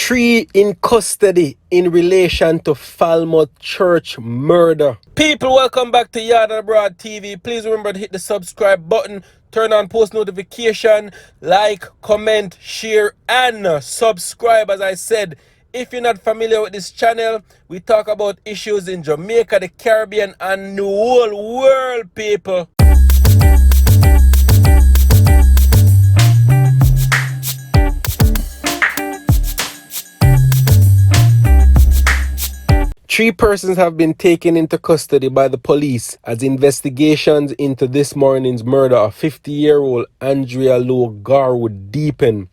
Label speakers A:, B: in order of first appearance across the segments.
A: Three in custody in relation to Falmouth church murder. People, welcome back to YaadAndAbroadTV. Please remember to hit the subscribe button, turn on post notification, like, comment, share, and subscribe. As I said, if you're not familiar with this channel, we talk about issues in Jamaica, the Caribbean, and the whole world, people. Three persons have been taken into custody by the police as investigations into this morning's murder of 50-year-old Andrea Lowe Garwood deepen.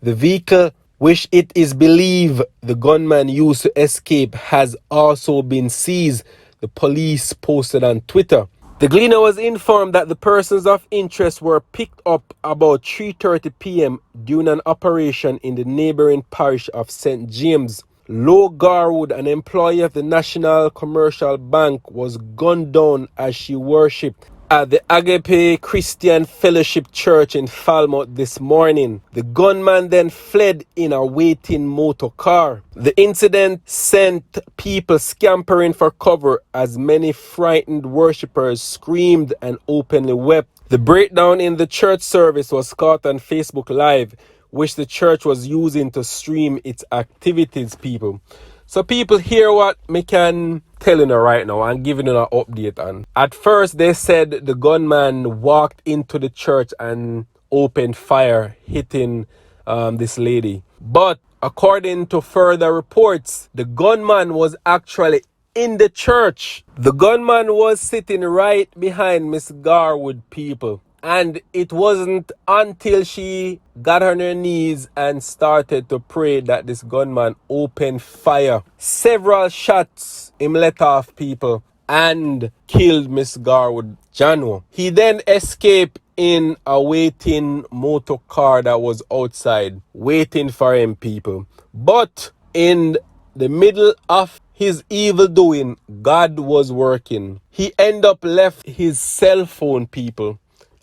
A: The vehicle, which it is believed the gunman used to escape, has also been seized, the police posted on Twitter. The Gleaner was informed that the persons of interest were picked up about 3:30 p.m. during an operation in the neighboring parish of St James. Lowe Garwood, an employee of the National Commercial Bank, was gunned down as she worshipped at the Agape Christian Fellowship Church in Falmouth this morning. The gunman then fled in a waiting motor car. The incident sent people scampering for cover as many frightened worshippers screamed and openly wept. The breakdown in the church service was caught on Facebook Live, which the church was using to stream its activities, people. So people, hear what me can tell you right now and giving you an update on. At first, they said the gunman walked into the church and opened fire, hitting this lady. But according to further reports, the gunman was actually in the church. The gunman was sitting right behind Miss Garwood, people. And it wasn't until she got on her knees and started to pray that this gunman opened fire. Several shots him let off, people, and killed Miss Garwood Jano. He then escaped in a waiting motor car that was outside, waiting for him, people. But in the middle of his evil doing, God was working. He ended up left his cell phone, people.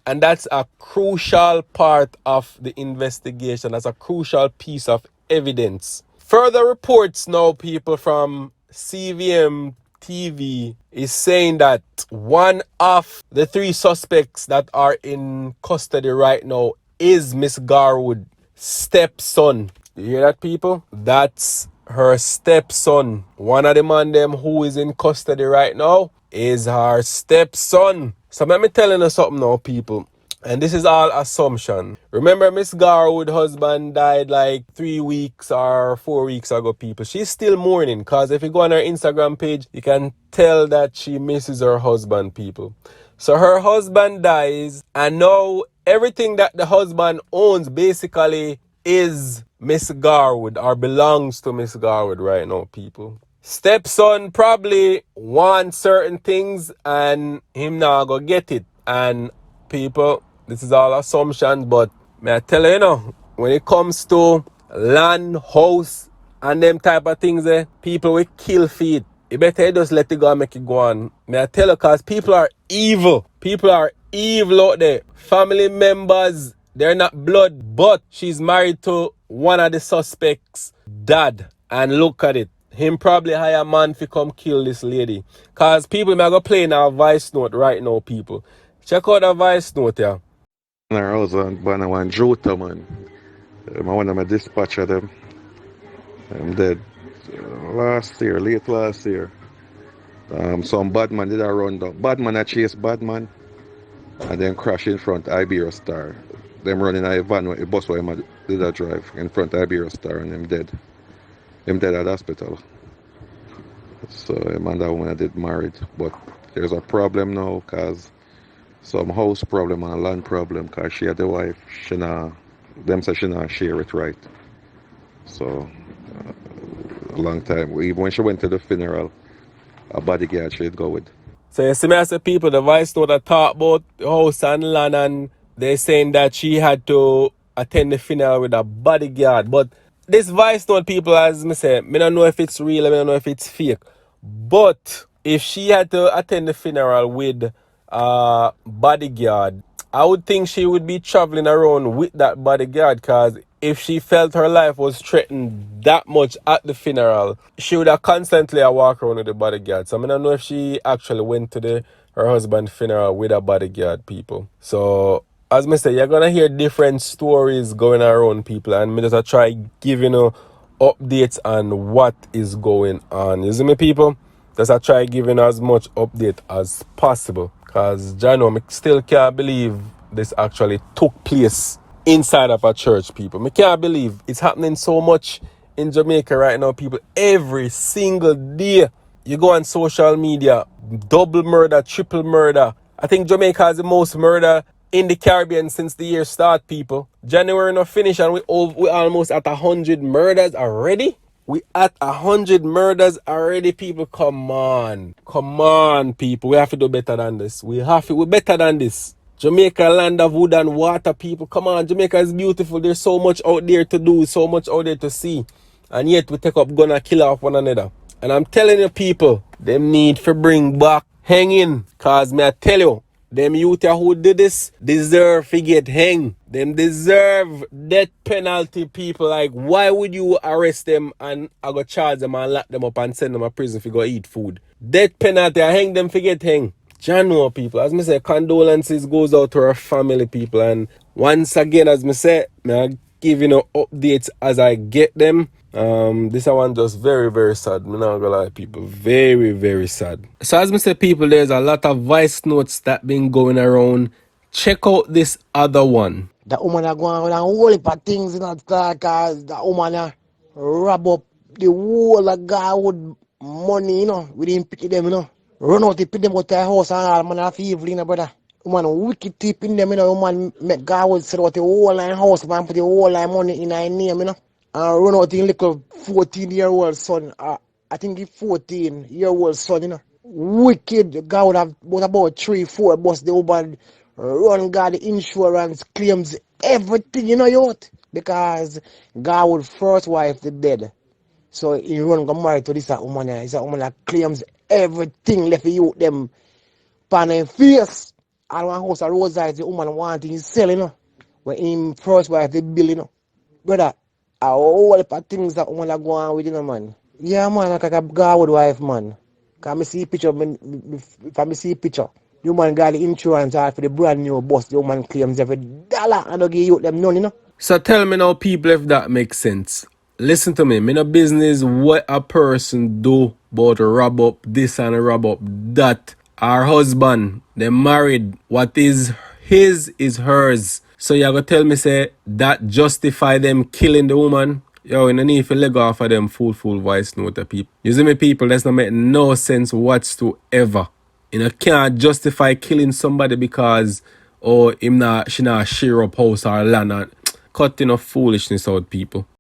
A: And that's a crucial part of the investigation. That's a crucial piece of evidence. Further reports now, people, from CVM TV is saying that one of the three suspects that are in custody right now is Miss Garwood's stepson. You hear that, people? That's her stepson. One of the man them who is in custody right now is her stepson. So let me tell you something now, people. And this is all assumption. Remember, Miss Garwood's husband died like 3 weeks or 4 weeks ago, people. She's still mourning, because if you go on her Instagram page, you can tell that she misses her husband, people. So her husband dies, and now everything that the husband owns basically is Miss Garwood, or belongs to Miss Garwood right now, people. Stepson probably wants certain things and him now go get it. And people, this is all assumptions, but may I tell you, when it comes to land, house, and them type of things, people will kill for it. You better just let it go and make it go on. May I tell you, because people are evil. People are evil out there. Family members, they're not blood, but she's married to one of the suspects' dad. And look at it. Him probably hire a man to come kill this lady. Because people may go play in a voice note right now, people. Check out the voice note here.
B: I was on one Jota, man. One of my dispatcher them. I'm dead. Late last year. Some bad man did a run down. Bad man chase bad man. And then crash in front of Iberia Star. Them running a van, a bus where I did a drive in front of Iberia Star, and them dead. Them dead at the hospital. So him and that woman I did married. But there's a problem now, because some house problem and a land problem, because she had the wife, them say she not share it right. So a long time, even when she went to the funeral, a bodyguard she'd go with.
A: So you see me as the people, the voice note that talk about the house and land, and they're saying that she had to attend the funeral with a bodyguard. But this voice note, people, as me say, me don't know if it's real, I don't know if it's fake. But if she had to attend the funeral with a bodyguard, I would think she would be traveling around with that bodyguard, because if she felt her life was threatened that much at the funeral, she would have constantly walk around with the bodyguard. So I don't know if she actually went to her husband's funeral with a bodyguard, people. So as I say, you're gonna hear different stories going around, people, and me just try giving you updates on what is going on. You see me, people? Just try giving as much update as possible. Cause Jano, I still can't believe this actually took place inside of a church, people. I can't believe it's happening so much in Jamaica right now, people. Every single day you go on social media, double murder, triple murder. I think Jamaica has the most murder in the Caribbean since the year start, people. January not finished and we almost at 100 murders already. We at 100 murders already, people. Come on. Come on, people. We have to do better than this. We're better than this. Jamaica, land of wood and water, people. Come on, Jamaica is beautiful. There's so much out there to do, so much out there to see. And yet we take up gun and kill off one another. And I'm telling you, people, them need to bring back hanging. Cause me I tell you, them youth who did this deserve to get hang. Them deserve death penalty, people. Like, why would you arrest them and I go charge them and lock them up and send them to prison to go eat food? Death penalty, I hang them for get hang. Jano, people, as me say, condolences goes out to our family, people. And once again, as me say, I give you updates as I get them. This one just very, very sad. Me not gonna lie, people. Very, very sad. So as me say, people, there's a lot of voice notes that been going around. Check out this other one.
C: The woman are going around and whole heap of things in that start cause the woman rob up the whole of Garwood money, We didn't pick them, Run out to pick them out to the house and all, man, have evil, brother. Woman wicked tip in them, Woman make Garwood sell out the whole line house, man, put the whole line money in her name, And run out in little 14-year-old son. I think he's 14-year-old son, Wicked. God would have about 3-4 bus the woman run God the insurance claims everything, youth. Because God would first wife the dead. So he run go married to this woman. This woman that claims everything left you them pan and face. All one house of Rosite, the woman wanting to sell, When him first wife the bill, Brother, a whole heap of things that woman are going on with, man. Yeah, man, like a God wife, man. Can I see a picture? If I see a picture, the woman got the insurance for the brand new bus. The woman claims every dollar and don't give you them none,
A: So tell me now, people, if that makes sense. Listen to me. Me no business what a person do about rob up this and rob up that. Our husband, they married. What is his is hers. So you gonna tell me say that justify them killing the woman? Yo, you no need to leg off of them full voice note of people. You see me, people, that's not make no sense whatsoever. You know, can't justify killing somebody because she not share up house or land and cutting off foolishness out, people.